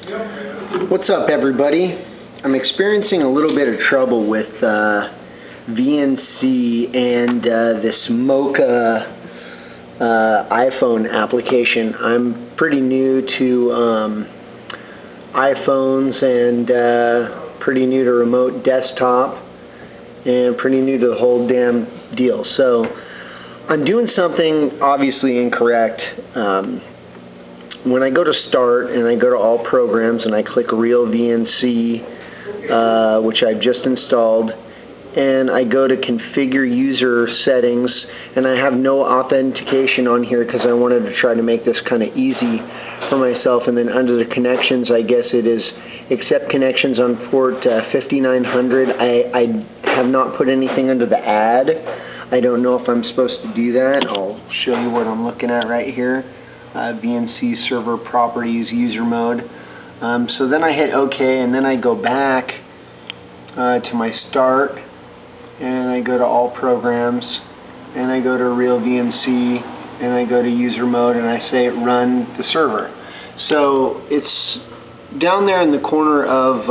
What's up, everybody? I'm experiencing a little bit of trouble with VNC and this Mocha iPhone application. I'm pretty new to iPhones and pretty new to remote desktop and pretty new to the whole damn deal. So I'm doing something obviously incorrect. When I go to Start and I go to All Programs and I click Real VNC, which I've just installed, and I go to Configure User Settings, and I have no authentication on here because I wanted to try to make this kind of easy for myself. And then under the connections, I guess it is accept connections on port 5900. I have not put anything under the add. I don't know if I'm supposed to do that. I'll show you what I'm looking at right here. VNC Server Properties User Mode. So then I hit OK, and then I go back to my Start, and I go to All Programs, and I go to Real VNC, and I go to User Mode, and I say Run the server. So it's down there in the corner of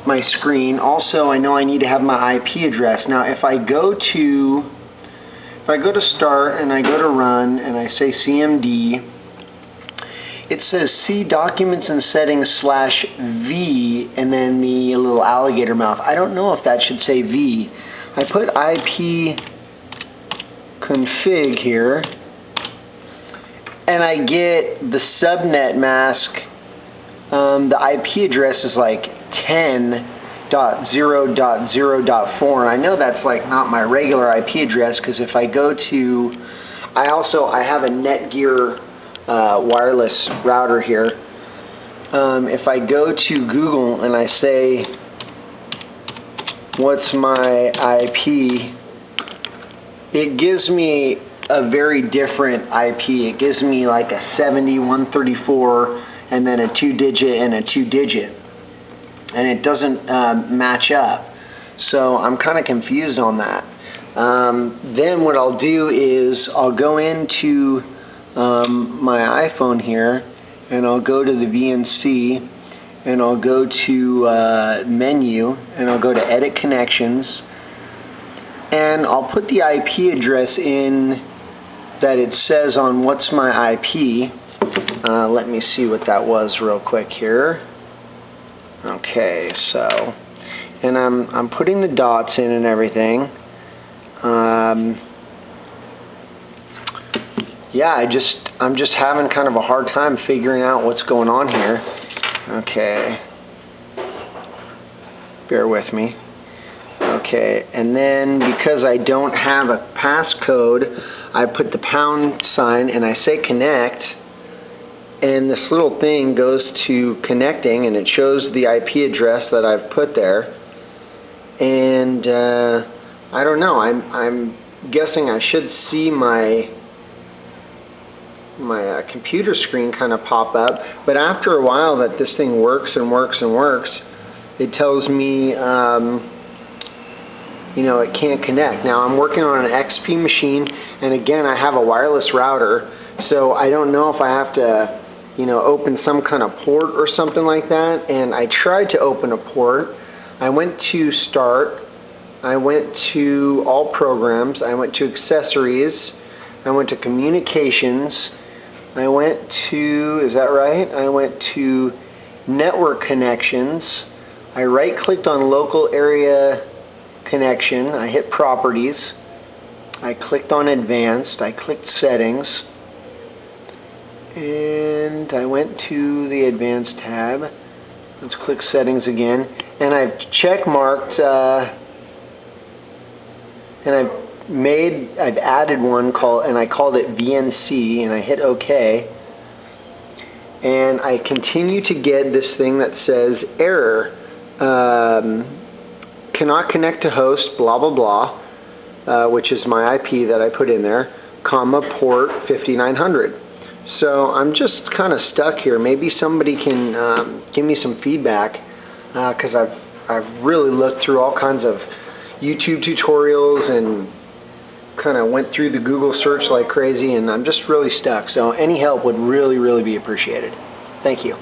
my screen. Also, I know I need to have my IP address. Now, if I go to Start and I go to Run and I say CMD, it says C Documents and Settings /V and then the little alligator mouth. I don't know if that should say V. I put IP config here and I get the subnet mask. The IP address is like 10.0.0.4. I know that's like not my regular IP address, because if I go to, I have a Netgear wireless router here. If I go to Google and I say what's my IP, it gives me a very different IP. It gives me like a 70.134 and then a 2-digit and a 2-digit. And it doesn't match up. So I'm kind of confused on that. Then what I'll do is I'll go into my iPhone here, and I'll go to the VNC, and I'll go to Menu, and I'll go to Edit Connections, and I'll put the IP address in that it says on What's My IP. Let me see what that was real quick here. Okay, so, and I'm putting the dots in and everything. Yeah, I'm just having kind of a hard time figuring out what's going on here. Okay, bear with me. Okay, and then because I don't have a passcode, I put the pound sign and I say connect. And this little thing goes to connecting, and it shows the IP address that I've put there. And I don't know. I'm guessing I should see my computer screen kind of pop up. But after a while that this thing works and works and works, it tells me, you know, it can't connect. Now I'm working on an XP machine, and again I have a wireless router, so I don't know if I have to, you know, open some kind of port or something like that. And I tried to open a port. I went to Start, I went to All Programs, I went to Accessories, I went to Communications, I went to, is that right? I went to Network Connections, I right-clicked on Local Area Connection, I hit Properties, I clicked on Advanced, I clicked Settings, and I went to the Advanced tab. Let's click Settings again, and I've check marked, and I've added one and I called it VNC, and I hit OK, and I continue to get this thing that says error, cannot connect to host, blah blah blah, which is my IP that I put in there, comma port 5900. So I'm just kind of stuck here. Maybe somebody can give me some feedback, because I've really looked through all kinds of YouTube tutorials and kind of went through the Google search like crazy, and I'm just really stuck. So any help would really, really be appreciated. Thank you.